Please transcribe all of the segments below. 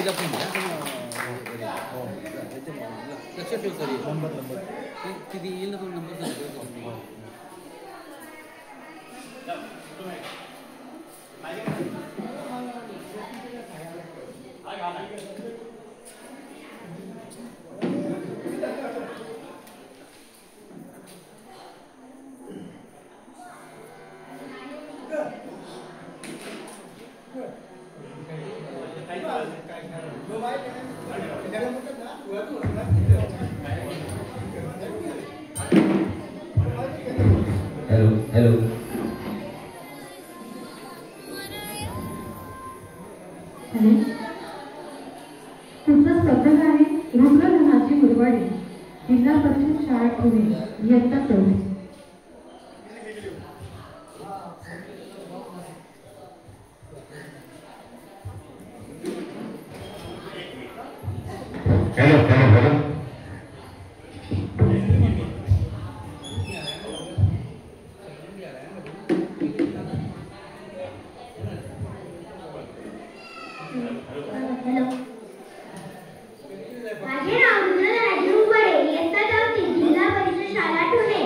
लक्ष ठेव तरी नंबर किती येईल ना तो नंबर हॅलो तुमचं स्वतः आहे रुद्रधनाची मुरवाडी जिल्हा परिषद शाळा पुणे इयत्ता 24. माझे नाव रुद्रधनाची मुरवाडी इयत्ता 4 जिल्हा परिषद शाळा पुणे.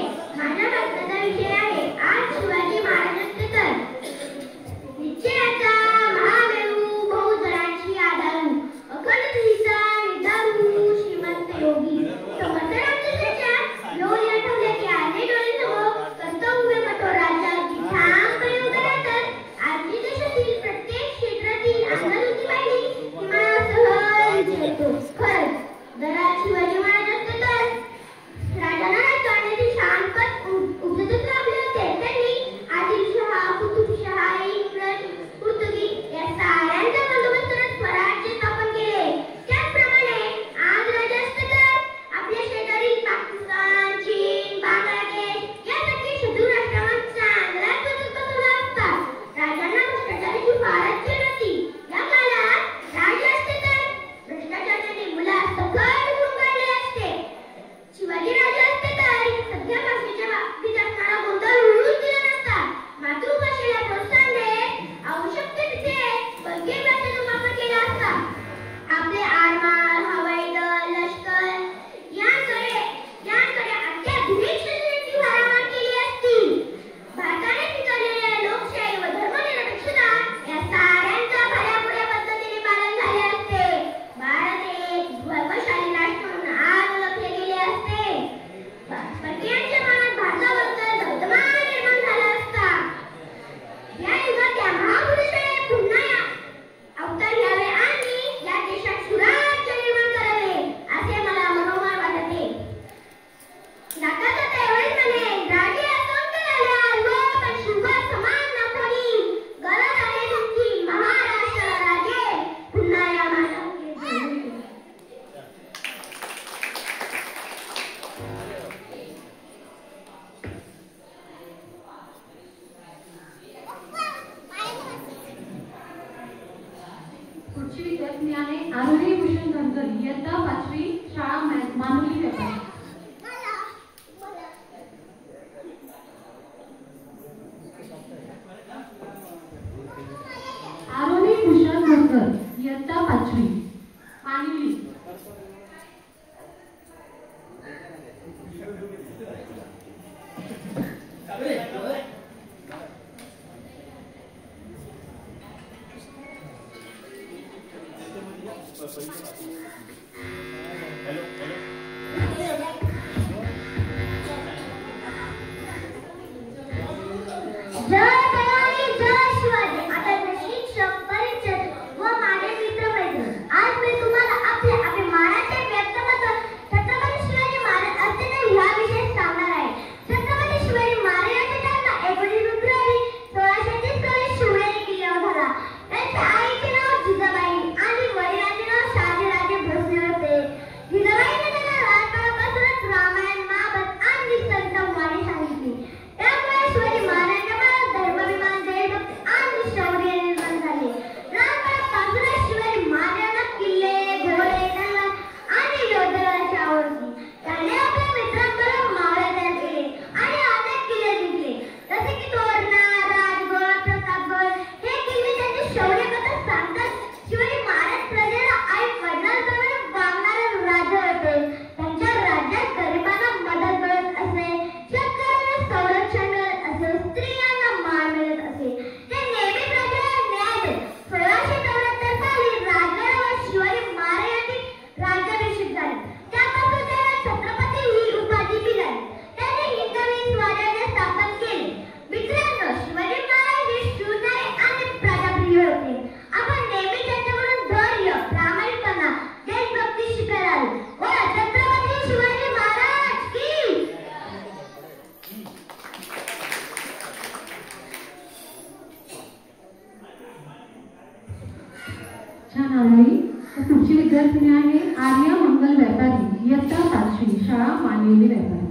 मानलेली व्यापार.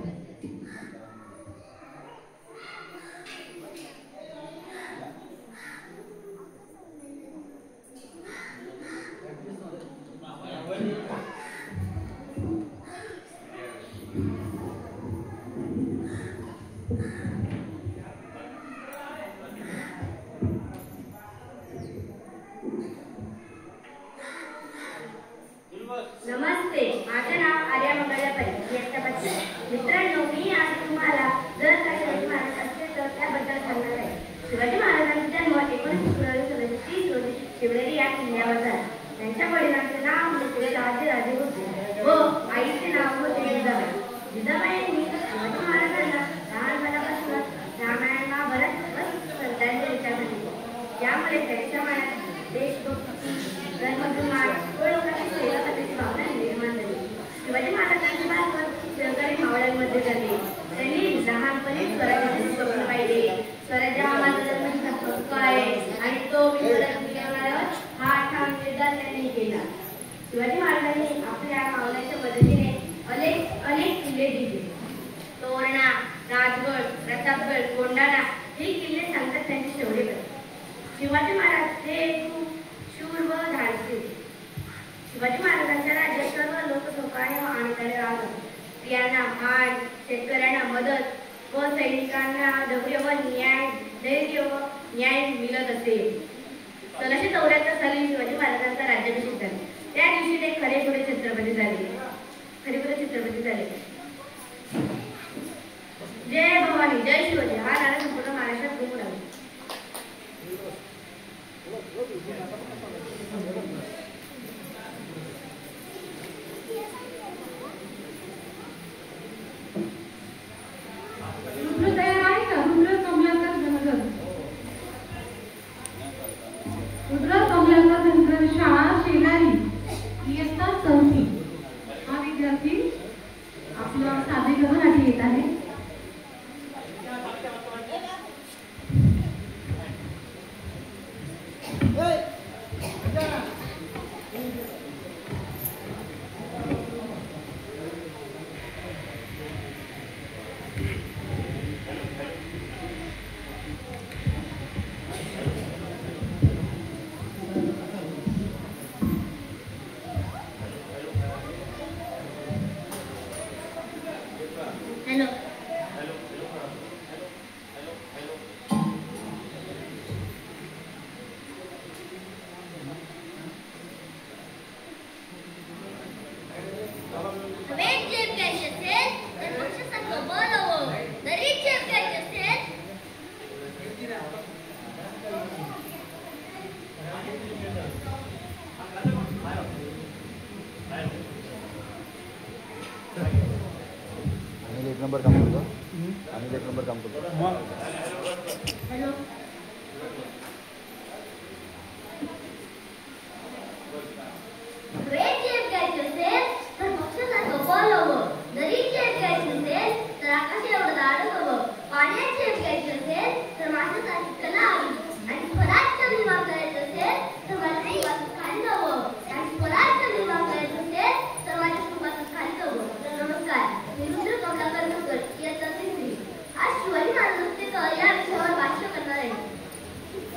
नमस्ते, माझे नाव आर्या मंगला पै. मित्रांनो, मी आज तुम्हाला जर काही शिवाजी महाराज असते तर त्याबद्दल सांगणार आहे. शिवाजी महाराजांचा जन्म 19 फेब्रुवारी 1730 रोजी शिवनेरी या किल्ल्यावर झाला. त्यांच्या वडिलांचे नाव म्हणजे राजे होते व आईचे नाव होते जिजाबाई. जिजाबाईंनी शिवाजी महाराजांना लहानपणापासूनच रामायण महाभारत व संतांचे विचार सांगितले. त्यामुळे त्यांच्या मनात देशभक्ती, धर्मसन्मान व लोकांची सेवा करण्याची भावना निर्माण झाली. शिवाजी महाराजांचे बालपण सहकारी मावळ्यांमध्ये झाले. त्यांनी लहानपणी स्वराज्याचे स्वप्न पाहिले. स्वराज्य हा माझा जन्मसिद्ध हक्क आहे आणि तो मी परत मिळवणार हा ठाम निर्धार त्यांनी केला. शिवाजी महाराजांनी आपल्या मावळ्यांच्या मदतीने अनेक किल्ले जिंकले. तोरणा, राजगड, प्रतापगड, कोंढाणा हे किल्ले सांगतात त्यांचे शौर्य करतात. शिवाजी महाराज हे शूर व धाडसी होते. शिवाजी महाराजांच्या राज्यात सर्व लोक सुखाने व आनंदाने राहत होते. स्त्रियांना मान, शेतकऱ्यांना मदत व सैनिकांना धैर्य व न्याय मिळत असे. 1674 साली शिवाजी महाराजांचा राज्याभिषेक झाला. त्या दिवशी ते खरेखुरे छत्रपती झाले. जय भवानी, जय शिवाजी हा नारा संपूर्ण महाराष्ट्रात घुमून आला. रुद्र तयार आहे का? रुद्र कमलाकर धनगर. रुद्र कमलाकर धनगर, शाळा शेलारी, इयत्ता 4थी. हा विद्यार्थी आपलं सादरीकरणासाठी येत आहे. हॅलो. नंबर काम करतो आणि 1 नंबर काम करतो. हॅलो. वेळ चेप घ्यायची असेल तर पक्षासारखं बोलावं. दरी चेप घ्यायची असेल तर आकाश एवढं दाडवावं. पाण्यात चेप घ्यायची असेल तर माशासारखी कलावी. आणि स्वराज्य निर्माण करायचं असेल तर माझ्या सुखाचं खाली जावं. आणि स्वराज्य निर्माण करायचं असेल तर माझ्या सुखाचं खाली जावं. नमस्कार, मी रुद्र कमलाकर धनगर, इयत्ता 3री. आज शिवाजी महाराज या विषयावर भाष्य करणार आहे.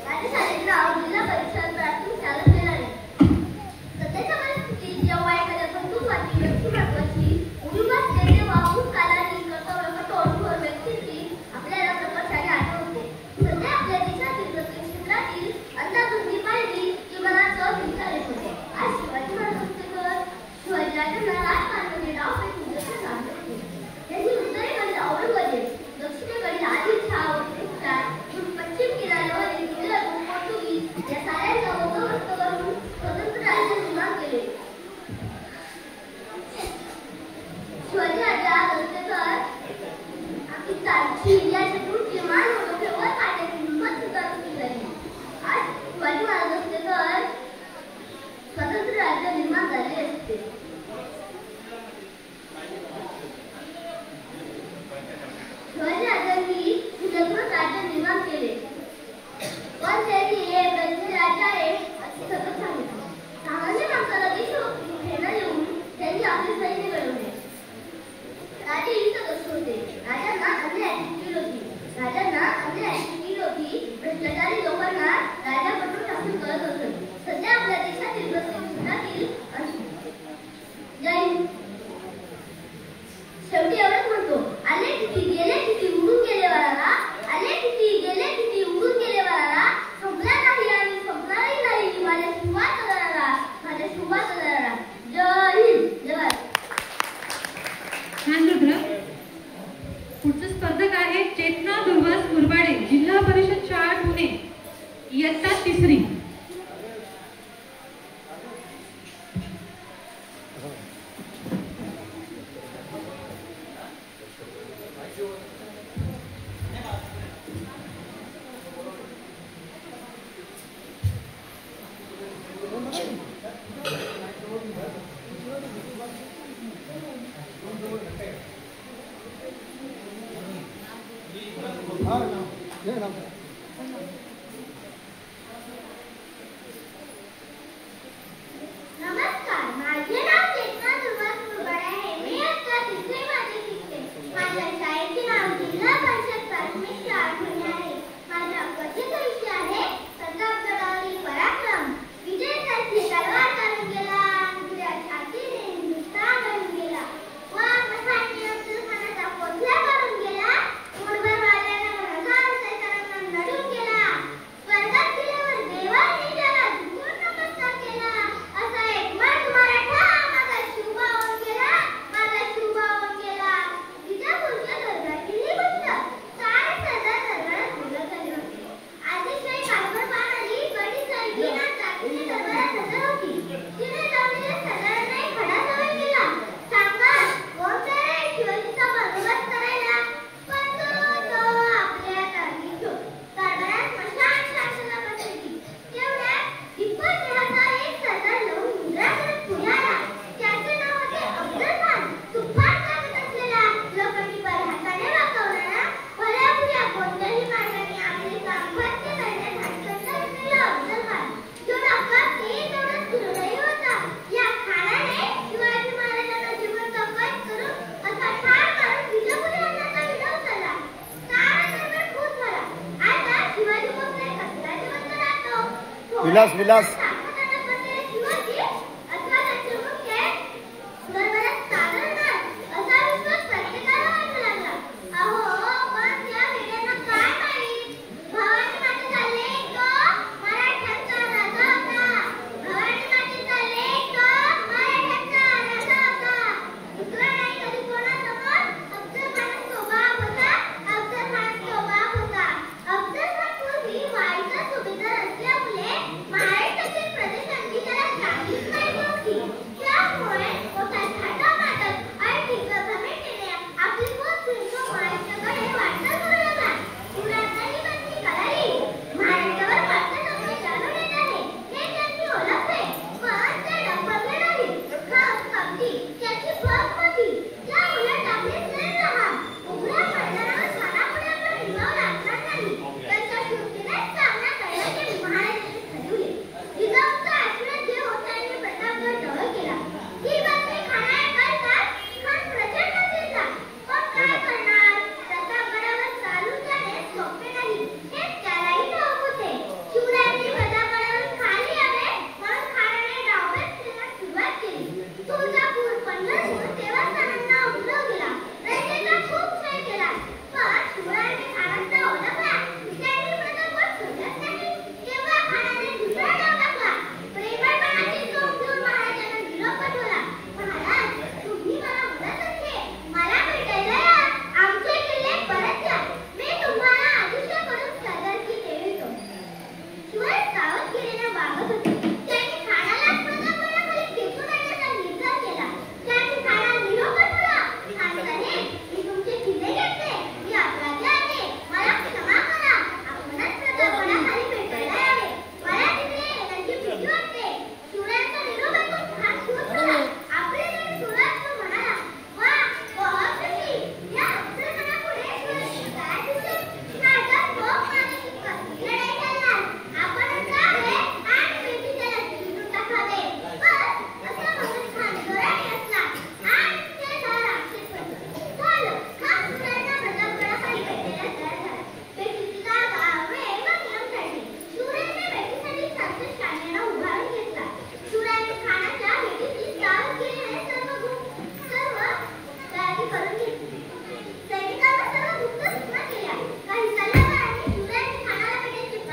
माझ्या शाळेचे नाव जिल्हा परिषद प्राथमिक शाळा शेलारी. सध्याच्या परिस्थितीत जेव्हा एखाद्या बंधुत्वाची व्यक्ती महत्वाची उणीवास देणे वाहून कालानी कर्तव्य कठोर व्यक्तीची आपल्याला प्रकर्षाने आठवण होते. सध्या आपल्या देशातील प्रत्येक क्षेत्रातील अंदाधुंदी पाहिली की मनात सहज विचार येत होते. आज शिवाजी महाराज शिवाजी राजांना राजकारणाचे डाव पेटून जसे सांगत होते. त्यांनी उत्तरेकडील औरंगजेब, दक्षिणेकडील आदिलशाह पश्चिम किनाऱ्यावरील इंग्रज, पोर्तुगीज या साऱ्यांचा बंदोबस्त करून स्वतंत्र राज्य निर्माण केले. शिवाजी राजा रस्त्यावर पाकिस्तानची या शत्रूची मान डोक्यावर काढण्याची हिंमत सुद्धा केली झाली. आज शिवाजी महाराज रस्त्यावर स्वतंत्र राज्य निर्माण झाले असते. शिवाजी राजांनी सुसंस्कृत राज्य निर्माण केले, पण त्यांनी हे राज्य आहे असे सतत सांगितले. सामान्य माणसाला देशभक्ती प्रेरणा देऊन त्यांनी आपले सैन्य घडवले. शेवटी एवढंच म्हणतो, आले किती गेले किती उडून गेले वराला, आले किती गेले किती उडून गेले वराला, संपला नाही आणि संपणारही नाही माझ्या सुवात दराला, माझ्या सुवात दराला. जय हिंद, जय भारत. छान रुद्र. पुढचं स्पर्धक आहे चेतना दुर्वास मुरबाडे, जिल्हा परिषद शाळा पुणे, इयत्ता 3री. नमस्कार, माझे नाव चेतना दुर्वास मुरबाडे आहे. मी इयत्ता 3री मध्ये शिकते. माझ्या शाळेचे नाव जिल्हा परिषद प्राथमिक शाळा पुणे आहे. माझ्या कथेचा विषय आहे प्रतापगडावरील पराक्रम. विजयासाठी तलवार काढून गेला, दुसऱ्या छातीने हिंदुस्थान घडून गेला. वाघनखाने अफजल खानाचा कोथळा काढून गेला. मुरबाडवाल्यानं घनघोर सैतानांना नडून गेला. स्वर्गात गेल्यावर देवाने त्याला झुकून नमस्कार केला. असा एक मर्द मराठा माझा शिवबा होऊन गेला, माझा शिवबा होऊन गेला. विजापूरच्या दरबारातील बंद सारे सरदार दरबारात बोलत आले होते. आदिलशाही कारभार पाहणारी बडी साहेबीना चाकीने दरबारात हजर होती. तिने जमलेल्या सरदारांना एक खडा जवळ केला. सांगा कोण तयार आहे शिवाजीचा बंदोबस्त करायला? पण तो आपल्या तारखी घेऊन दरबारात मशाल शासनाला बसायची. तेवढ्यात दिग्गज देहाचा एक सरदार लहू मुद्रा करत पुढे आला. त्याचे नाव होते अफजल खान. तुफान ताकद असलेला, लोखंडीभर हाताने वाकवणारा, भल्याबुऱ्या कोणत्याही मार्गाने आपले काम फत्ते करण्यास हटकत नसलेला अफजल खान. जो रकाब तेवढाच धीरही होता. या खानाने शिवाजी महाराजांना जिवंत कैद करून असा ठार मारून विजापुरी आणण्याचा विडा उचलला. सारा दरबार खुश झाला. आता शिवाजी भोसले कसला जिवंत राहतो? विलास. ताकदीने बसलेला शिवाजी अथवा त्याचे मुख्य दरबारात सादरणार असा विश्वास प्रत्येकाला वाटू लागला. अहो, पण त्या वेड्यांना काय माहित? भवानी मातेचा लेक मराठ्यांचा राजा होता. भवानी मातेचा लेक मराठ्यांचा राजा होता. दुसरा नाही कधी कोणासमोर. अफजल खानाचा बाप होता. अफजल खानाचा बाप होता. अफजल खान पूर्वी वाईचा सुभेदार असल्यामुळे महाराष्ट्राचे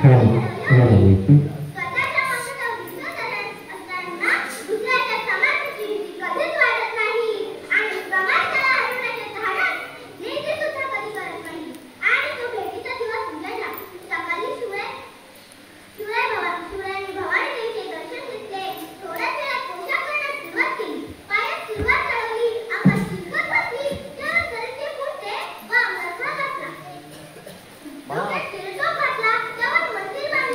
स्वतःच्या मताचा विरोध असताना दुसऱ्याच्या समाजाची नीती कधीच वाढत नाही आणि समाजाला हरवण्याचे धाडस नेते सुद्धा कधी करत नाही. आणि तो भेटीचा दिवस उजाडला. सकाळी शिवरायांनी भवानी देवीचे दर्शन घेतले. थोड्याच वेळात पोशाख करण्यास सुरुवात केली. पायात सुरुवात चढवली, अंगात शिरकत बसली, तेव्हा सरते फुटते व अंगात घातला. डोक्यात तिरटोप घातला, त्यावर मंदिर बांधले.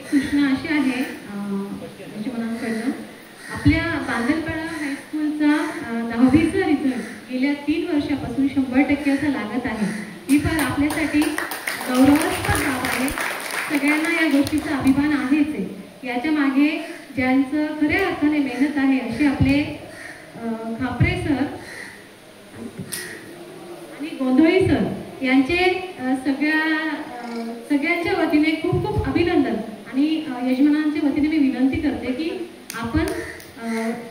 सूचना अशी आहे यजमानांकडनं, आपल्या बांदलपाडा हायस्कूलचा 10वीचा रिझल्ट गेल्या 3 वर्षापासून 100% असा लागत आहे. ही फार आपल्यासाठी गौरवास्पद बाब आहे. सगळ्यांना या गोष्टीचा अभिमान आहेच आहे. याच्या मागे ज्यांचं खऱ्या अर्थाने मेहनत आहे असे आपले खापरे सर आणि गोंधळी सर यांचे सगळ्यांच्या वतीने खूप खूप अभिनंदन. आणि यजमानांच्या वतीने मी विनंती करते की आपण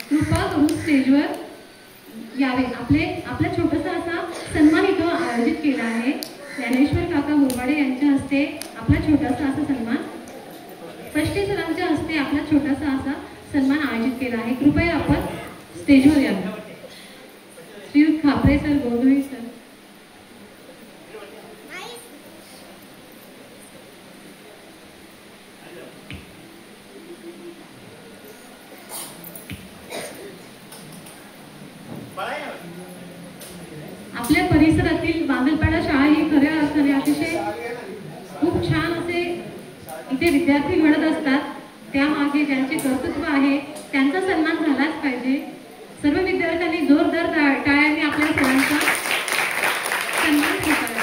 कृपा करून स्टेजवर यावे. आपला छोटासा असा सन्मान इथं आयोजित केला आहे. ज्ञानेश्वर काका मुरबाडे यांच्या हस्ते आपला छोटासा असा सन्मान, पष्टे सरांच्या हस्ते आपला छोटासा असा सन्मान आयोजित केला आहे. कृपया आपण स्टेजवर यावे. श्रीयुत खापरे सर, गोंधळी सर. आपल्या परिसरातील बांदलपाडा शाळा ही खऱ्या अर्थाने अतिशय खूप छान असे इथे विद्यार्थी घडत असतात. त्यामागे ज्यांचे कर्तृत्व आहे त्यांचा सन्मान झालाच पाहिजे. सर्व विद्यार्थ्यांनी जोरदार टाळ्यांनी आपल्या सरांचा सन्मान केला.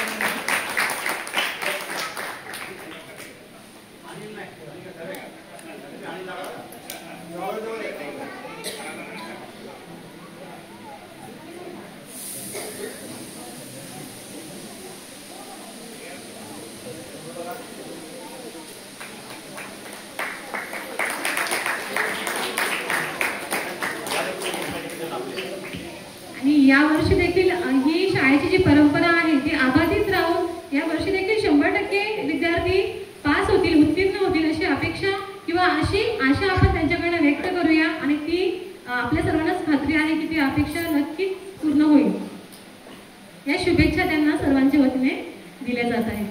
आणि यावर्षी देखील ही शाळेची जी परंपरा आहे ती अबाधित राहून यावर्षी देखील 100% विद्यार्थी पास होतील, उत्तीर्ण होतील अशी अपेक्षा किंवा अशी आशा आपण त्यांच्याकडे व्यक्त करूया. आणि ती आपल्या सर्वांनाच खात्री आहे की ती अपेक्षा नक्कीच पूर्ण होईल. या शुभेच्छा त्यांना सर्वांच्या वतीने दिल्या जात आहेत.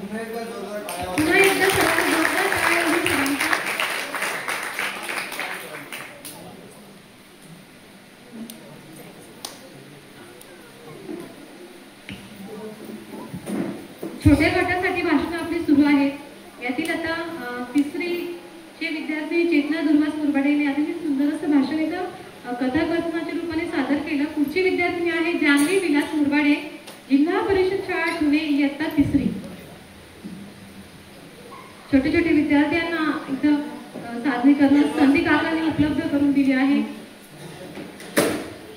पुन्हा एकदा सर्वांना जोरदार टाळ्या वाजवून सरांचा छोट्या गटासाठी भाषणं आपली सुरू आहेत. यातील आता 3रीचे विद्यार्थी चेतना दुर्वास मुरबाडे यांनी अतिशय सुंदर असं भाषण इथं कथाकथनाच्या रूपाने सादर केलं. पुढची विद्यार्थिनी आहे जान्हवी विलास मुरबाडे, जिल्हा परिषद शाळा पुणे, इयत्ता 3री. छोटे छोटे विद्यार्थ्यांना इथं सादरीकरणास संधी काकांनी उपलब्ध करून दिली आहे.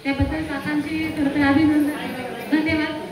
त्याबद्दल काकांचे खरं तर अभिनंदन, धन्यवाद.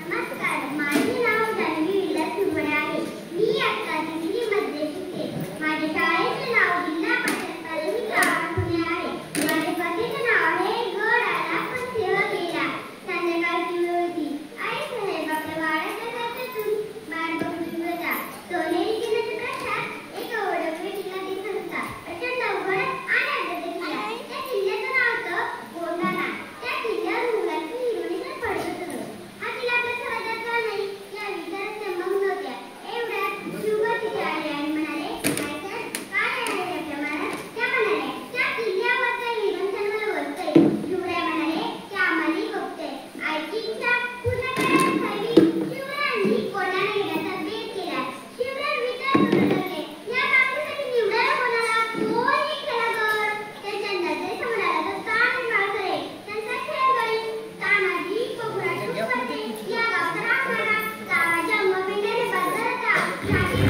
नमस्कार, माझे नाव जान्हवी विलास मुरबाडे आहे. मी इयत्ता 3री मध्ये शिकते. माझ्या शाळेचे नाव जिल्हा परिषद प्राथमिक शाळा पुणे आहे. माझ्या पतीचे नाव आहे गड आला पण सेवा केला. संध्याकाळची वेळ होती. आई साहेब आपल्या बाळाच्या घरातून बाहेर बघून होता. सोनेरी किनाच्या प्रशात एक ओळखवे किल्ला दिसत होता. प्रचंड उघड आणि आदर किल्ला. त्या किल्ल्याचं नाव होतं गोंडाणा. त्या किल्ल्यावर मुलाची हिरोईन पडत होतं. हा किल्ला आपल्या स्वराज्यात का नाही या विचारात त्या मग्न होत्या. एवढ्यात शिवबा तिथे आले आणि म्हणाले, आई साहेब काय आहे आपल्या मनात? त्या म्हणाल्या, त्या किल्ल्यावरचा हिरोईन मला बोलतोय. शिवराय म्हणाले, त्या आम्हालाही बघतोय. आईची इच्छा पूर्ण करायला हवी. शिवरायांनी कोणाला घेण्याचा बेत केला. शिवराय विचार करू लागले, या कामासाठी निवडायला कोणाला? तोही खेळागड. त्यांच्या नजरेसमोर आला तो तानाजी मालकरे. त्यांचा खेळगडी तानाजी बघुराज कुलकर्णी या गावचा राखणारा. गावाच्या अंगमेंढ्याने बाजाराचा साठी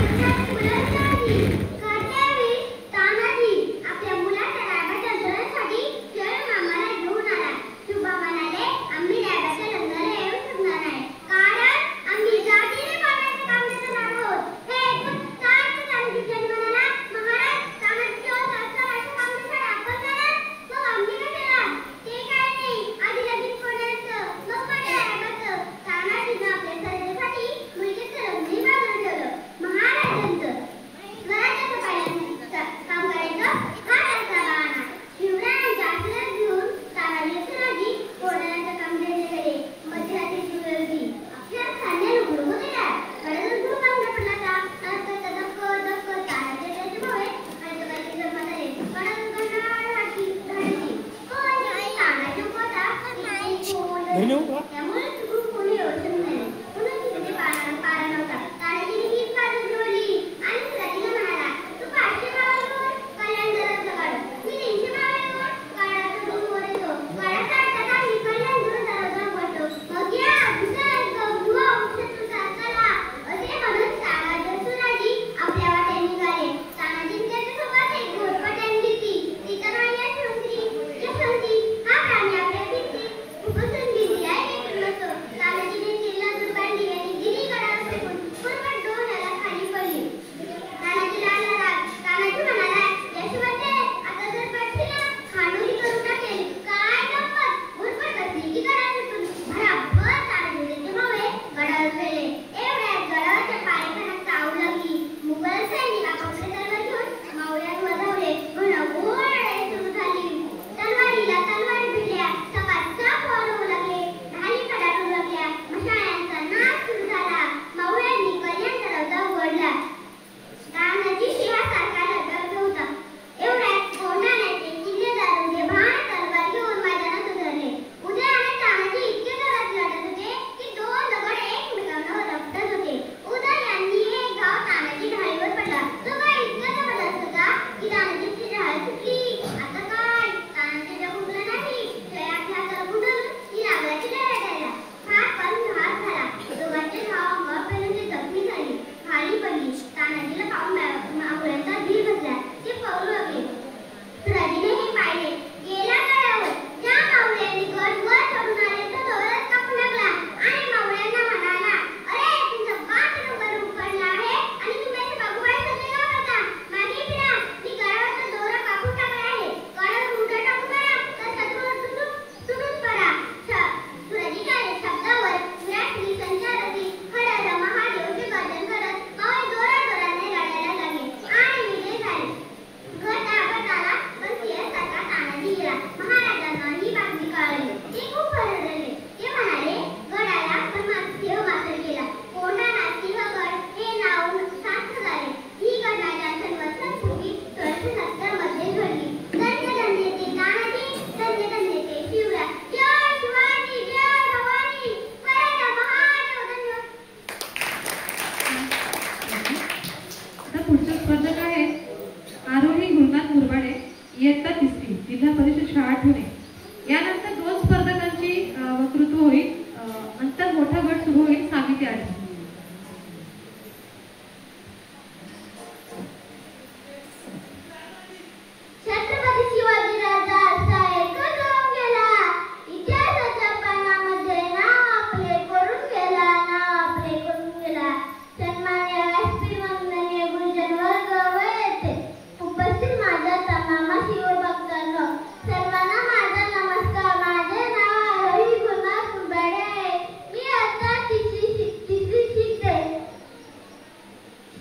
फुलं चालली. कर्त्यावेळी तानाजी आपल्या मुलाच्या रागाच्या लग्नासाठी जय मामाला घेऊन आला. शिवबा म्हणाले, आम्ही रागाच्या लग्नाला येऊ शकणार नाही, कारण आम्ही जातीने पाण्याचं काम करणार आहोत. हे ऐकून तानाजी म्हणाला, महाराज तानाजीच्या जास्त माझ्या कामासाठी आपण कराल, मग आम्ही कशाला? ते काय नाही, आधी लगीन कोणाचं मग माझ्या रागाचं. तानाजीनं आपल्या स्वराज्यासाठी मुलगीचं लग्नही बांधून ठेवलं. महाराज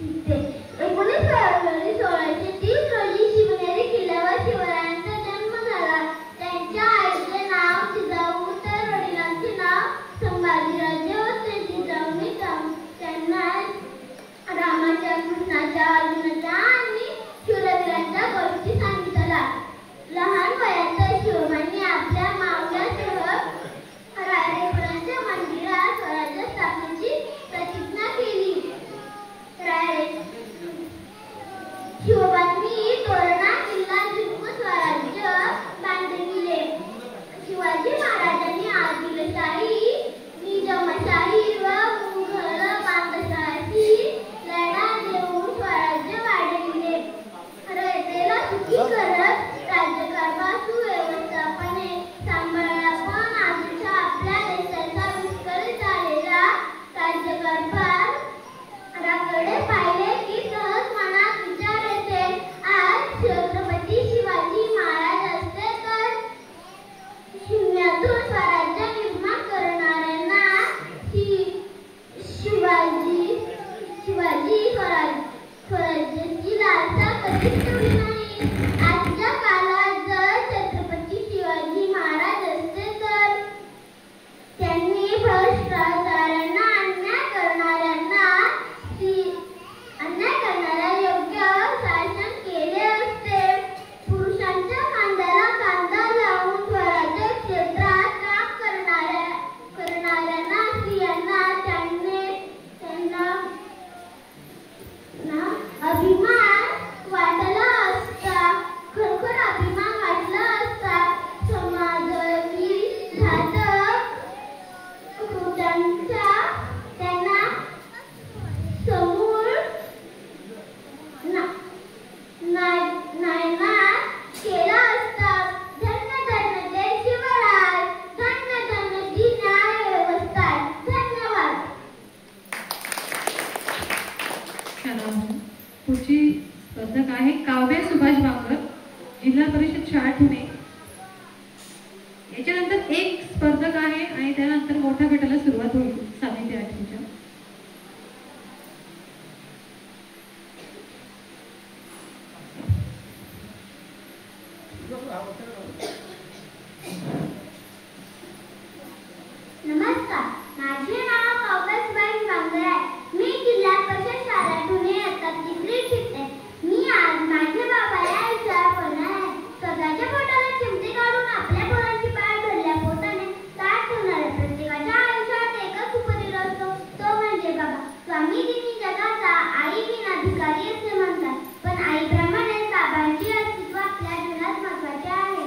शिकते. 19 फेब्रुवारी 1630 रोजी शिवनेरी किल्ल्यावर शिवरायांचा जन्म झाला. त्यांच्या आईचे नाव जिजाऊ तर वडिलांचे नाव संभाजीराजे होते. जिजाऊंनी त्यांना रामाच्या, कृष्णाच्या, अर्जुनाच्या आणि शूरवीरांच्या गोष्टी सांगितल्या. लहान वयात शिवबांनी आपल्या मावल्यासह रायरेश्वरांच्या मंदिरात स्वराज्य स्थापनेची प्रतिज्ञा केली. शिवबांनी तोरणा किल्ला जिंकून स्वराज्य बांधले. शिवाजी महाराजांनी आदिलशाही, निजामशाही व मुघल बादशाहाशी लढा देऊन स्वराज्य वाढविले. रयतेला सुखी करत राज्यकारभार सुव्यवस्थापणे सांभाळला. पण आजच्या आपल्या देशाचा विस्कळीत झालेला राज्यकारभार कडे पाहिले की सहज मनात विचार येते, आज छत्रपती शिवाजी महाराज असते तर शून्यातून स्वराज्य निर्माण करणाऱ्यांना शिवाजी स्वराज्याची लालसा कधीच ठेवली नाही. आजच्या काळात जर छत्रपती शिवाजी महाराज असते तर त्यांनी भ्रष्टाचाऱ्यांना, अन्याय करणाऱ्या योग्य शासन केले असते. पुरुषांच्या खांद्याला खांदा लावून स्वराज्य क्षेत्रात काम करणाऱ्यांना, स्त्रियांना त्यांना अभिमान वाटला असता. खरोखर अभिमान वाटला असता. समाजही घातक कृत्यांचा त्यांना समूळ नायनाट केला असता. धन्य धन्य जय शिवराय, धन्य धन्य जी न्याय व्यवस्था. धन्यवाद. पुढची स्पर्धक आहे काव्य सुभाष बांगर, जिल्हा परिषद शाळा पुणे. याच्यानंतर एक स्पर्धक आहे आणि त्यानंतर मोठ्या गटाला सुरुवात होईल 7वी ते 8वीच्या. नमस्कार, माझे नाव काव्य सुभाष बांगर आहे. मी जिल्हा परिषद शाळा पुणे इयत्ता 3रीत शिकते. मी आज माझे बाबा या विषयावर बोलणार आहे. स्वतःच्या पोटाला चिमटे काढून आपल्या पोरांची पाय भरल्या पोटाने ताट ठेवणाऱ्या प्रत्येकाच्या आयुष्यात एकच उपदेश असतो, तो म्हणजे बाबा. स्वामी तिन्ही जगाचा आई बिन अधिकारी असे म्हणतात, पण आईप्रमाणे बाबांचे अस्तित्व आपल्या जीवनात महत्त्वाचे आहे.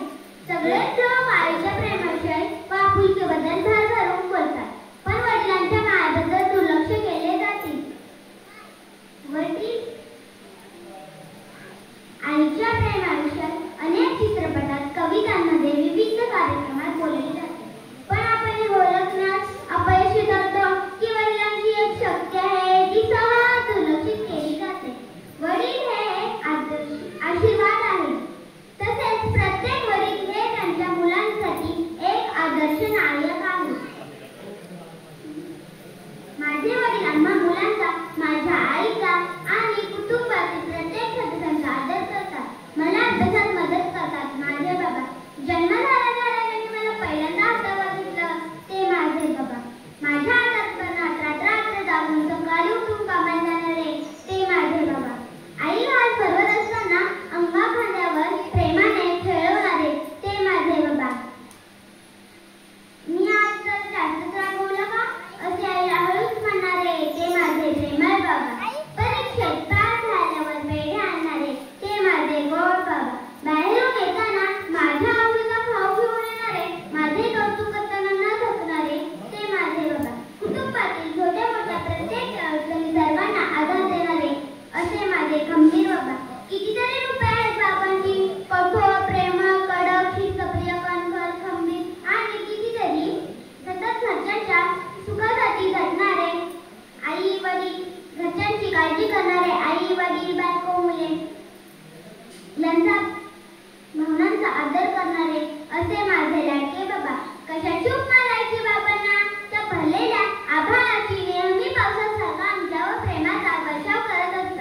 सगळेच लोक आईच्या प्रेमाविषयी व आपुलकीबद्दल भरभरून बोलतात, पण वडिलांच्या मायेबद्दल दुर्लक्ष केले जाते. वडील आईच्या प्रेमाविषयी अनेक चित्रपटात, कवितांमध्ये, विविध कार्यक्रमात बोलले जाते, पण आपण हे ओळखण्यास अपयशी ठरतो की वडिलांची एक शक्ती आहे जी सहज दुर्लक्षित केली जाते. वडील हे आशीर्वाद आहे. तसेच प्रत्येक वडील हे त्यांच्या मुलांसाठी एक आदर्श नायक आहे. माझे वडील आम्हा मुलांचा, माझ्या आईचा आणि कुटुंबातील प्रत्येक सदस्यांचा आदर करतात. मला अभ्यासात मदत करतात. माझे बाबा जन्म झाल्याने मला पहिल्यांदा हातावर घेतलं ते माझे बाबा. माझ्या हातात रात्र जाऊन सकाळी उठून कामाला जाणारे ते माझे बाबा. आई हात भरवत असताना अंगा खांद्यावर प्रेमाने खेळवणारे ते माझे बाबा. मी आज तर जास्त रागवलं का असे आईला हळूच म्हणणारे ते माझे प्रेमळ बाबा. परीक्षेत पास झाल्यावर पेढे आणणारे ते माझे गोड बाबा. बाहेरून येताना माझ्या आवडीचा खाऊ घेऊन येणारे, माझे कौतुक करताना न थकणारे ते माझे बाबा. कुटुंबातील छोट्या मोठ्या प्रत्येक अडचणी सर्वांना आधार देणारे असे माझे खंबीर बाबा. कितीतरी रूपे आहेत बाबांची, कठोर, प्रेमळ, कडक, शिस्तप्रिय, कणखर, खंबीर आणि कितीतरी सतत घरच्यांच्या सुखासाठी झटणारे आई वडील, घरच्यांची काळजी करणारे आई वडील, बायको मुले यांचा भावनांचा आदर करणारे असे माझे लाडके बाबा. कशाची उपमा लायची बाबांना, त्या भरलेल्या आभाळाची नेहमी पावसासारखा आमच्यावर प्रेमाचा वर्षाव करत असतात.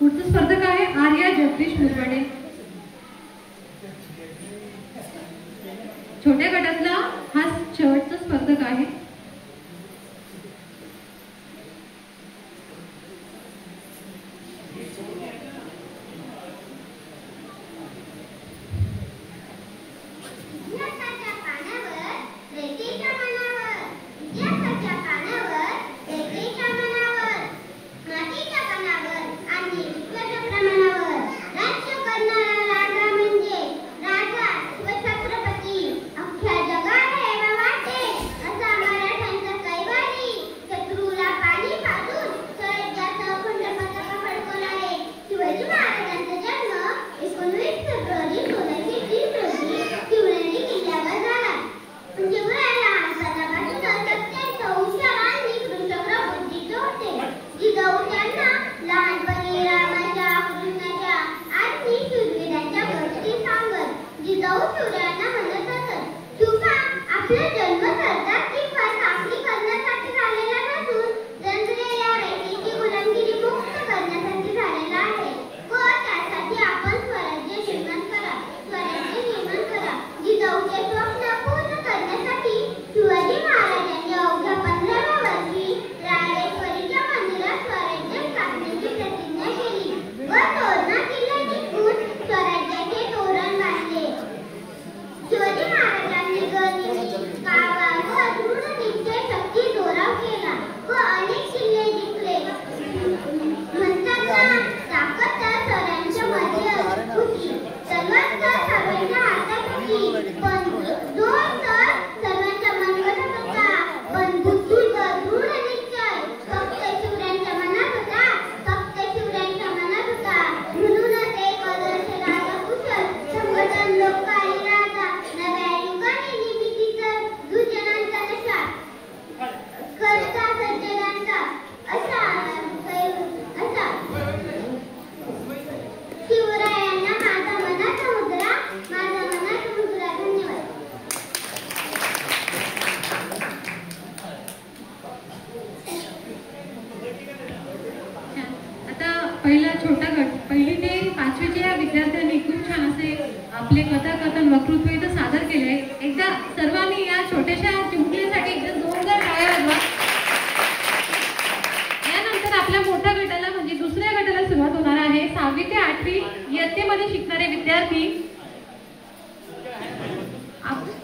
पुढचं स्पर्धक आहे आर्या जगदीश मुरवाडे. छोट्या गटातला हा शेवटचा स्पर्धक आहे.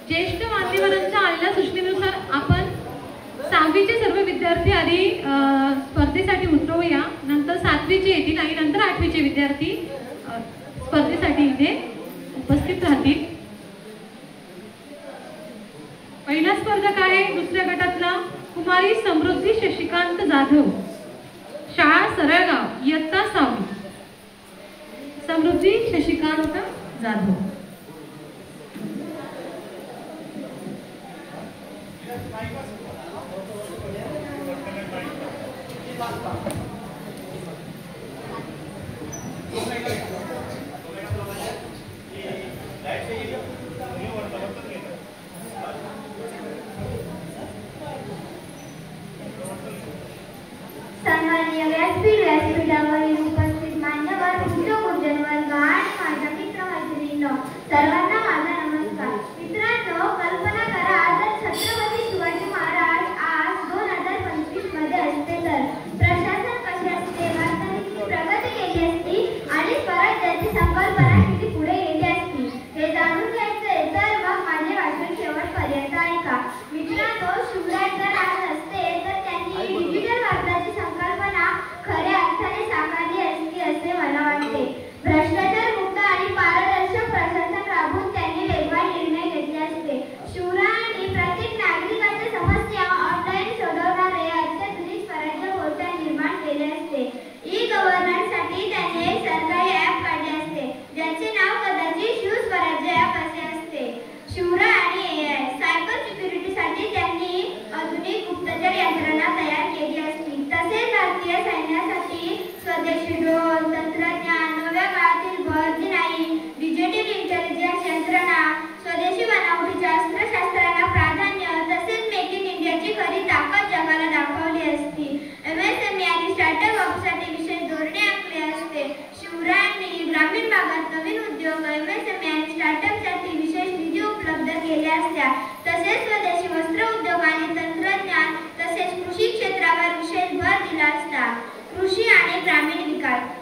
ज्येष्ठ मान्यवरांच्या आलेल्या सूचनेनुसार आपण 6वीचे सर्व विद्यार्थी आधी स्पर्धेसाठी उतरवूया, नंतर 7वीचे येतील आणि नंतर 8वीचे विद्यार्थी स्पर्धेसाठी इथे उपस्थित राहतील. पहिला स्पर्धक आहे दुसऱ्या गटातला कुमारी समृद्धी शशिकांत जाधव, शाळा सरळगाव, इयत्ता 6वी. समृद्धी शशिकांत जाधव. सन्माननीय व्यासपीठावरील उपस्थित मान्यवर गुरुजन वर्ग आणि माझ्या मित्र मैत्रिणींनो, सर्वांना माझा नमस्कार. मित्रांनो, कल्पना करा जर छत्रपती शिवाजी महाराज आज 2025 मध्ये असते तर प्रशासन कसे असते, भारताने किती प्रगती केली असती आणि स्वराज्याची संकल्पना किती पुढे गेली असती हे जाणून घ्यायचे तर मग माझे भाषण शेवटपर्यंत ऐका. मित्रांनो, शिवराज जर आज असते तर त्यांनी डिजिटल भारताची संकल्पना खऱ्या अर्थाने साकारली असती असे मला वाटते. भ्रष्टाचार मुक्त आणि पारदर्शक प्रशासन राबवून त्यांनी वेगवान निर्णय घेतले असते. शिवरायांनी प्रत्येक नागरिकाच्या समस्या ऑनलाईन सोडवणारे अत्याधुनिक स्वराज्य पोर्टल निर्माण केले असते. ई गव्हर्नन्ससाठी त्यांनी एक सरकारी ॲप काढले असते ज्याचे नाव कदाचित शिवस्वराज्य ॲप असे असते. शिवराय आणि AI सायबर सिक्युरिटीसाठी त्यांनी आधुनिक गुप्तचर यंत्रणा तयार केली असती. तसेच भारतीय सैन्यासाठी स्वदेशी ड्रोन तंत्रज्ञान, नव्या काळातील बर्दिनाई, डिजिटल इंटेलिजन्स यंत्रणा, स्वदेशी बनावटीच्या अस्त्रशस्त्रांना प्राधान्य, तसेच मेक इन इंडियाची खरी ताकद जगाला दाखवली असती. MSME आणि स्टार्टअप साठी विशेष धोरणे आखले असते.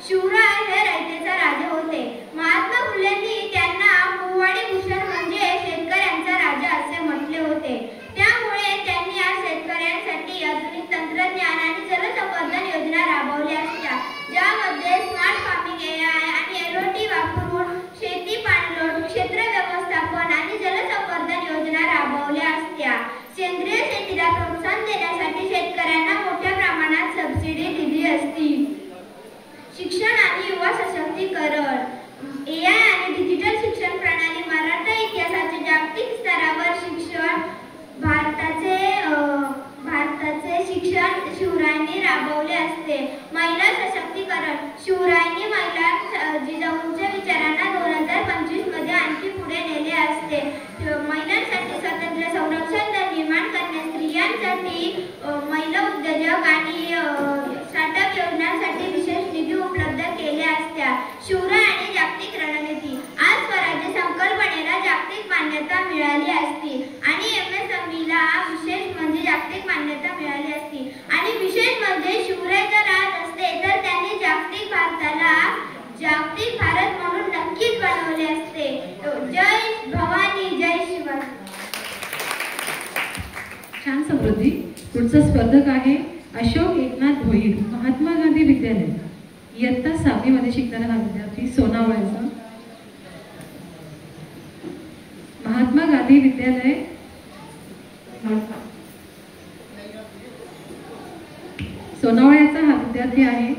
शिवराय हे रयतेचा राजा होते. महात्मा फुलेंनी त्यांना कुवाडी भूषण म्हणजे शेतकऱ्यांचा राजा असे म्हटले होते. त्यामुळे त्यांनी आज शेतकऱ्यांसाठी आधुनिक तंत्रज्ञान आणि जलसंवर्धन योजना राबवल्या असत्या, ज्यामध्ये स्मार्ट फार्मिंग, AI आणि LOT वापरून शेती पाणलोट, क्षेत्र व्यवस्थापन आणि जलसंवर्धन योजना राबवल्या असत्या. सेंद्रिय शेतीला प्रोत्साहन देण्यासाठी शेतकऱ्यांना मोठ्या प्रमाणात सबसिडी दिली असती. शिक्षण आणि युवा सशक्तीकरण, AI आणि डिजिटल शिक्षण प्रणाली, मराठा इतिहासाचे जागतिक स्तरावर शिक्षण, भारताचे शिक्षण शिवरायांनी राबवले असते. महिला सशक्तीकरण, शिवरायांनी महिला जिजाऊंच्या विचारांना 2025 मध्ये आणखी पुढे नेले असते. महिलांसाठी स्वतंत्र संरक्षण दल निर्माण करणे, स्त्रियांसाठी महिला उद्योजक आणि स्टार्टअप योजनांसाठी विशेष निधी उपलब्ध केल्या असत्या. शिवराय आणि जागतिक रणनीती, आज स्वराज्य संकल्पनेला जागतिक मान्यता मिळाली असती आणि MSMEला विशेष म्हणजे जागतिक मान्यता मिळाली असती. आणि विशेष म्हणजे शिवराय जर आज असते तर त्यांनी जागतिक भारताला जागतिक भारत म्हणून नक्कीच बनवले असते. जय भवानी, जय शिवाजी. छान समृद्धी. पुढचा स्पर्धक आहे अशोक एकनाथ भोईर, महात्मा गांधी विद्यालय, इयत्ता 6वी मध्ये शिकणारा हा विद्यार्थी सोनावळ्याचा. महात्मा गांधी विद्यालय सोनावळ्याचा हा विद्यार्थी आहे.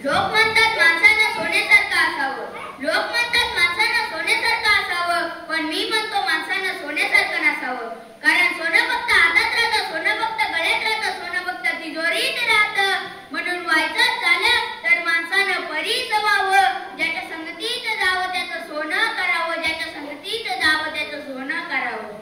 लोक म्हणतात माणसानं सोन्यासारखं असावं, लोक म्हणतात माणसानं सोन्यासारखं असावं, पण मी म्हणतो माणसानं सोन्यासारखं नसावं. कारण सोनं फक्त हातात राहतं, सोनं फक्त गळ्यात राहतं, सोनं फक्त तिजोरीत राहतं. म्हणून व्हायचं झालं तर माणसानं परीच व्हावं. ज्याच्या संगतीत जावं त्याचं सोनं करावं, ज्याच्या संगतीत जावं त्याचं सोनं करावं.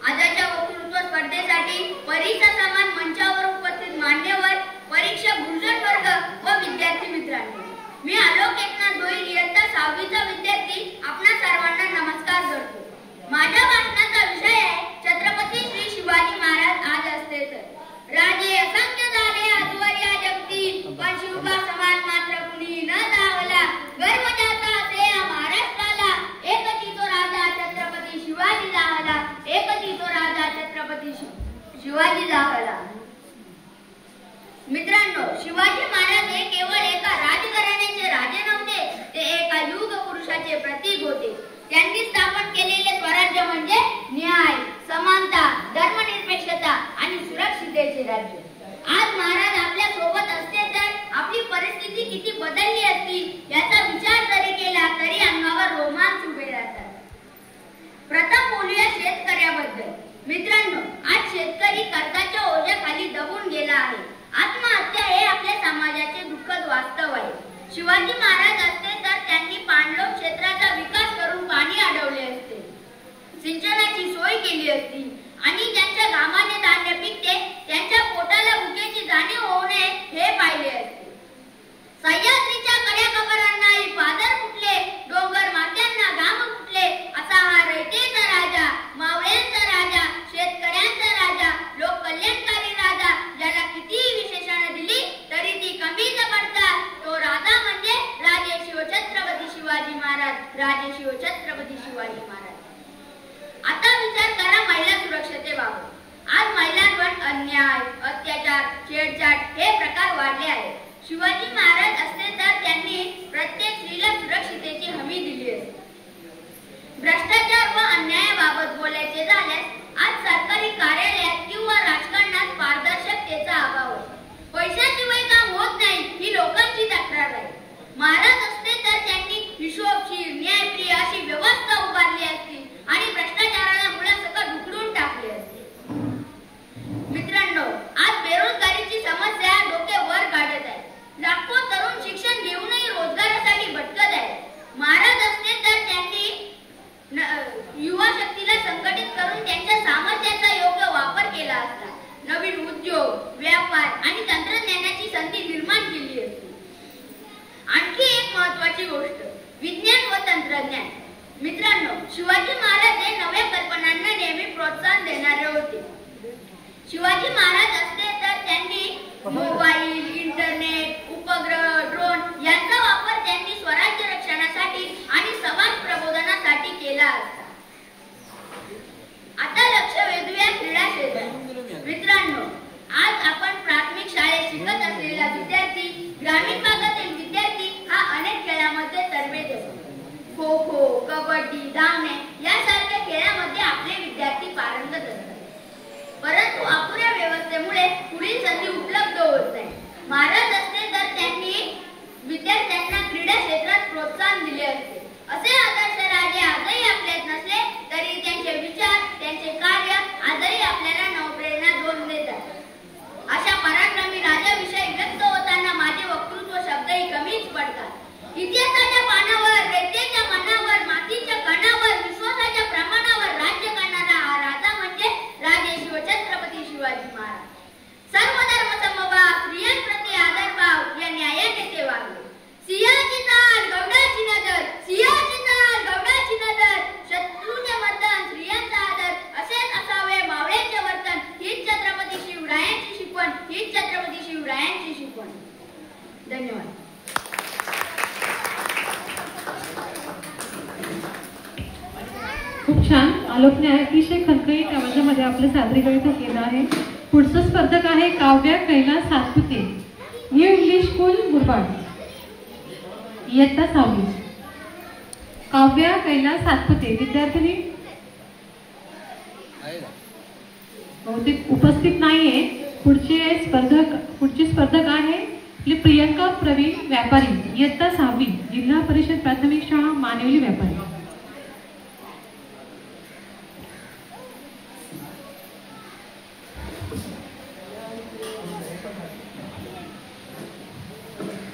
आजच्या वक्तृत्व स्पर्धेसाठी परीक्षा समान मंचावर उपस्थित मान्यवर, परीक्षा गुंजन वर्ग व विद्यार्थी मित्रांनो, मी आलोक एकनाथ भोईर, इयत्ता 6वीचा विद्यार्थी आपणा सर्वांना नमस्कार करतो. माझ्या भाषणाचा विषय आहे छत्रपती श्री शिवाजी महाराज आज असते तर. राजे असंख्य झाले आजवर या जगती, पण शिवबा समान मात्र कुणी न धावला. गर्व ज्याचा असे या महाराष्ट्राला, एकची तो राजा छत्रपती शिवाजी झाला, एकची तो राजा छत्रपती शिवाजी झाला. मित्रांनो, शिवाजी महाराज हे केवळ एका राजघराण्याचे राजे नव्हते, ते एका युग पुरुषाचे प्रतीक होते. त्यांनी स्थापन केलेले स्वराज्य म्हणजे न्याय, समानता, धर्मनिरपेक्षता आणि सुरक्षिततेचे राज्य. आज महाराज आपल्या सोबत असते तर आपली परिस्थिती किती बदलली असती याचा विचार जरी केला तरी अंगावर रोमांच उभे राहतात. प्रथम बोलूया शेतकऱ्याबद्दल. मित्रांनो, आज शेतकरी कर्जाच्या ओझ्याखाली दबून गेला आहे. आत्महत्या हे आपल्या समाजाचे दुःखद वास्तव आहे. शिवाजी महाराज असते तर त्यांनी पाणलोट क्षेत्राचा विकास करून पाणी अडवले असते, सिंचनाची सोय केली असती आणि ज्यांच्या घामाने धान्य पिकते त्यांच्या पोटाला भुकेची जाणीव होऊ नये हे पाहिले असते. सह्याद्रीच्या कड्याकबरांनाही पादर फुटले, डोंगर माथ्यांना घाम फुटले, असा हा रयतेचा राजा, मावळ्यांचा राजा, शेतकऱ्यांचा राजा, लोक कल्याणकारी राजा, ज्याला कितीही विशेषणं दिली तरी ती कमीच पडतात. तो राजा म्हणजे राजे शिवछत्रपती शिवाजी महाराज, राजे शिवछत्रपती शिवाजी महाराज. आता विचार करा महिला सुरक्षतेबाबत. आज महिलांवर अन्याय, अत्याचार, छेडछाड हे प्रकार वाढले आहेत. शिवाजी महाराज असते तर त्यांनी प्रत्येक स्त्रीला सुरक्षिततेची हमी दिली असती. भ्रष्टाचार व अन्यायाबाबत बोलायचे झाल्यास आज सरकारी कार्यालयात किंवा राजकारणात पारदर्शकतेचा अभाव आहे. पैशाशिवाय काम होत नाही ही लोकांची तक्रार आहे. महाराज असते तर त्यांनी हिशोबशीर, न्यायप्रिय अशी व्यवस्था उभारली असती आणि भ्रष्टाचाराला मुळासकट उखडून टाकले असते. मित्रांनो, आज बेरोजगारीची समस्या डोके वर काढत आहे. लाखो तरुण शिक्षण घेऊनही रोजगारासाठी भटकत आहेत. महाराज असते तर त्यांनी युवा शक्तीला संघटित करून त्यांच्या सामर्थ्याचा योग्य वापर शिकत असलेला विद्यार्थी, ग्रामीण भागातील विद्यार्थी हा अनेक खेळामध्ये तरबेज असतो. खो खो, कबड्डी, धावणे यासारख्या खेळामध्ये आपले विद्यार्थी पारंगत असतात. परंतु अपुऱ्या व्यवस्थेमुळे पुढील संधी उपलब्ध होत नाही. महाराज असते तर त्यांनी विद्यार्थ्यांना क्रीडा क्षेत्रात प्रोत्साहन दिले असते. असे आदर्श राजे आजही आपल्यात नसले तरी त्यांचे विचार, त्यांचे कार्य आजही आपल्याला नवप्रेरणा देऊन देतात. अशा पराक्रमी राजाविषयी व्यक्त होताना माझे वक्तृत्व शब्दही कमीच पडतात. इतिहासाच्या पानावर, रयतेच्या मनावर, मातीच्या कणावर, विश्वासाच्या प्रमाणावर राज्य करणारा हा राजा म्हणजे राजे शिवछत्रपती शिवाजी महाराज. सर्वधर्म समभाव, स्त्रियांप्रती आदरभाव या न्यायाने ते वागले. सिंहाची चाल, गौडाची नजर, सिंहाची चाल, गौडाची नजर, शत्रूचे मर्दन, स्त्रियांचा आदर असेच असावे मावळ्याचे वर्तन. हीच छत्रपती शिवरायांची शिकवण, हीच छत्रपती शिवरायांची शिकवण. धन्यवाद. खूप छान. आलोकने अतिशय खणखणीत आवाजामध्ये आपलं सादरीकरण केलं आहे. पुढचं स्पर्धक आहे Kavya Kailas Satpute, new English school Murbad, इयत्ता 6वी. काव्या कैलास सातपुते विद्यार्थिनी बहुतेक उपस्थित नाहीये. पुढची स्पर्धक आहे आपली प्रियंका प्रवीण व्यापारी, इयत्ता 6वी, जिल्हा परिषद प्राथमिक शाळा मानवली व्यापारी.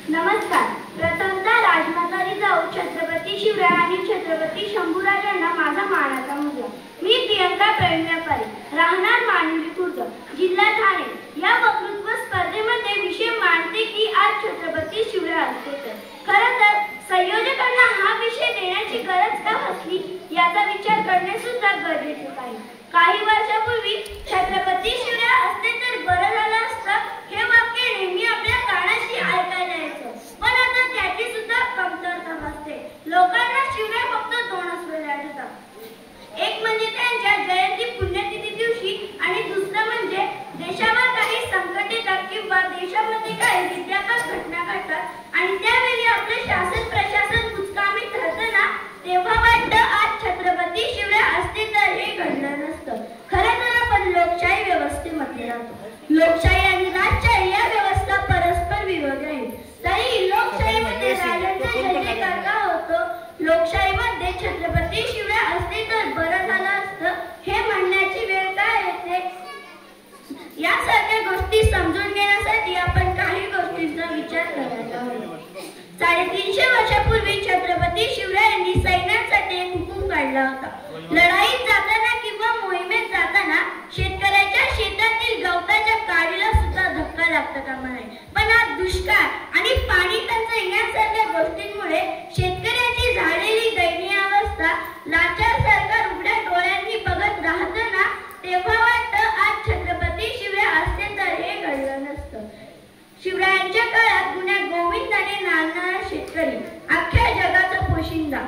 नमस्कार. प्रथमतः राजमाता जिजाऊ, छत्रपती शिवराय आणि छत्रपती शंभूराजांना माझा मानाचा मुजरा. मी प्रियंका प्रवीण व्यापारी, राहणार मानवली खुर्द, जिल्हा ठाणे. या वक्तृत्व स्पर्धेमध्ये विषय मांडते की आज छत्रपती शिवराय असते तर. खरं तर संयोजकांना हा विषय देण्याची गरज का भासली याचा विचार करणे सुद्धा गरजेचे आहे. काही वर्षापूर्वी छत्रपती शिवराय असते तर बरं झालं असतं हे वाक्य नेहमी आपल्या कानाशी ऐकायला यायचं. पण आता त्याची सुद्धा कमतरता भासते. लोकांना शिवराय फक्त 2च वेळा आठवतात. एक म्हणजे त्यांच्या जयंती पुण्यतिथी दिवशी आणि दुसरं म्हणजे देशावर काही संकट येतात किंवा देशामध्ये काही विद्यापक घटना घडतात आणि त्यावेळी आपले शासन प्रशासन कुचकामी ठरतं ना, तेव्हा वाटतं आज छत्रपती शिवराय असते तर हे घडलं नसतं. खरं तर आपण लोकशाही व्यवस्थेमध्ये राहतो. लोकशाही आणि राजशाही या व्यवस्था परस्पर विरोधी आहेत. तरी लोकशाहीमध्ये राजांचा जयजयकार का होतो? लोकशाहीमध्ये छत्रपती शिवराय असते तर बरं झालं असतं हे म्हणण्याची वेळ काय येते? यासारख्या गोष्टी समजून घेण्यासाठी आपण काही गोष्टींचा विचार करायला हवा. 350 वर्षापूर्वी छत्रपती शिवरायांनी सैन्यासाठी एक हुकूम काढला होता. लढाईत जाताना किंवा मोहिमेत जाताना शेतकऱ्याच्या शेतातील गवताच्या काडीला सुद्धा धक्का लागता कामा नये. पण आज दुष्काळ आणि पाणी टंचाई यांसारख्या गोष्टींमुळे शेतकऱ्याची झालेली दयनीय अवस्था लाचार सरकार उघड्या डोळ्यांनी बघत राहतं ना, तेव्हा वाटतं आज छत्रपती शिवराय असते तर हे घडलं नसतं. शिवरायांच्या काळात गुन्ह्या गोविंदाने नांदणारा शेतकरी अख्ख्या जगाचा पोशिंदा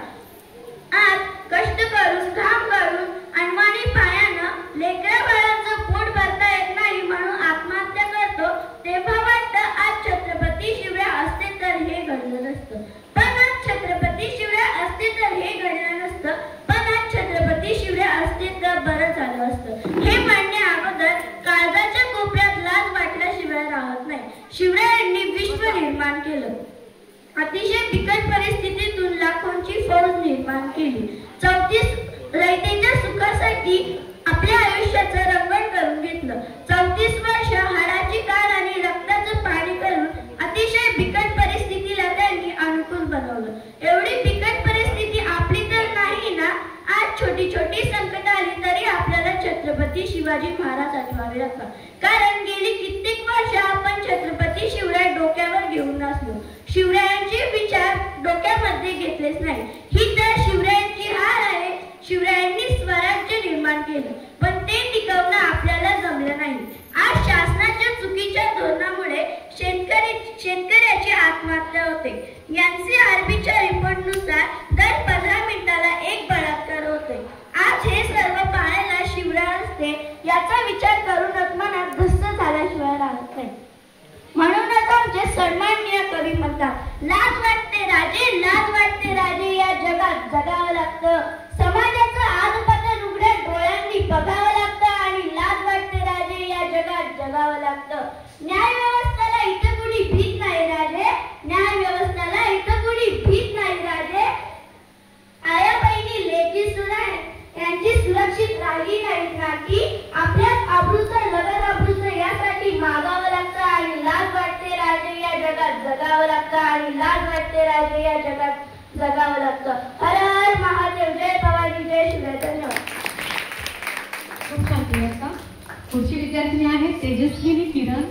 आज कष्ट करून, घाम गाळून, अनवाणी पायानं लेकरा बाळांचं पोट भरता येत नाही म्हणून आत्महत्या करतो. तेव्हा वाटतं आज छत्रपती शिवराय असते तर हे घडलं नसतं. पण आज छत्रपती शिवराय असते तर हे घडलं नसतं. पण आज छत्रपती शिवराय असते तर बरं झालं असतं हे म्हणण्या अगोदर काळजाच्या कोपऱ्यात लाज वाटल्याशिवाय राहत नाही. शिवरायांनी विश्व निर्माण केलं. अतिशय बिकट परिस्थितीतून लाखोंची फौज निर्माण केली. 34 रयतेच्या सुखासाठी आपल्या आयुष्याचं रंगण करून घेतलं. 34 वर्ष हाडाची काळ आणि रक्ताचं पाणी करून अतिशय बिकट परिस्थितीला त्यांनी अनुकूल बनवलं. एवढी बिकट परिस्थिती आपली तर नाही ना. आज छोटी छोटी संकट आली तरी आपल्याला छत्रपती शिवाजी महाराज आठवावे लागतात. कारण गेली कित्येक वर्ष आपण छत्रपती शिवराय डोक्यावर घेऊन असलो. शिवरायांचे विचार डोक्यामध्ये घेतलेच नाही. ही तर शिवरायांची हार आहे. शिवरायांनी स्वराज्य निर्माण केलं पण ते टिकवणं आपल्याला जमलं नाही. आज शासनाच्या चुकीच्या धोरणामुळे शेतकऱ्याची आत्महत्या होते. NCRBच्या रिपोर्टनुसार दर 15 मिनिटाला एक बलात्कार होतोय. आज हे सर्व पाहायला शिवराय असते याचा विचार करूनच मनात धस्स झाल्याशिवाय राहत नाही. म्हणून म्हणतात. लाज वाटते राजे या जगात जगावं लागतं. समाजाचं आजपासून उघड्या डोळ्यांनी बघावं लागतं आणि लाज वाटते राजे या जगात जगावं लागतं. न्याय व्यवस्थेला इथं कुणी भीत नाही राजे, न्याय व्यवस्थेला इथं कुणी भीत नाही राजे. आया बहिणी लेकी सुना यांची सुरक्षित राहिली नाहीत नाती. आपल्याच आबरूचं लगन आबरूचं यासाठी मागावं लागतं आणि लाज वाटते राजे या जगात जगावं लागतं आणि लाज वाटते राजे या जगात जगावं लागतं. हर हर महादेव. जय भवानी, जय शिवराय. धन्यवाद. खूप छान. पुढची विद्यार्थिनी आहे तेजस्विनी किरण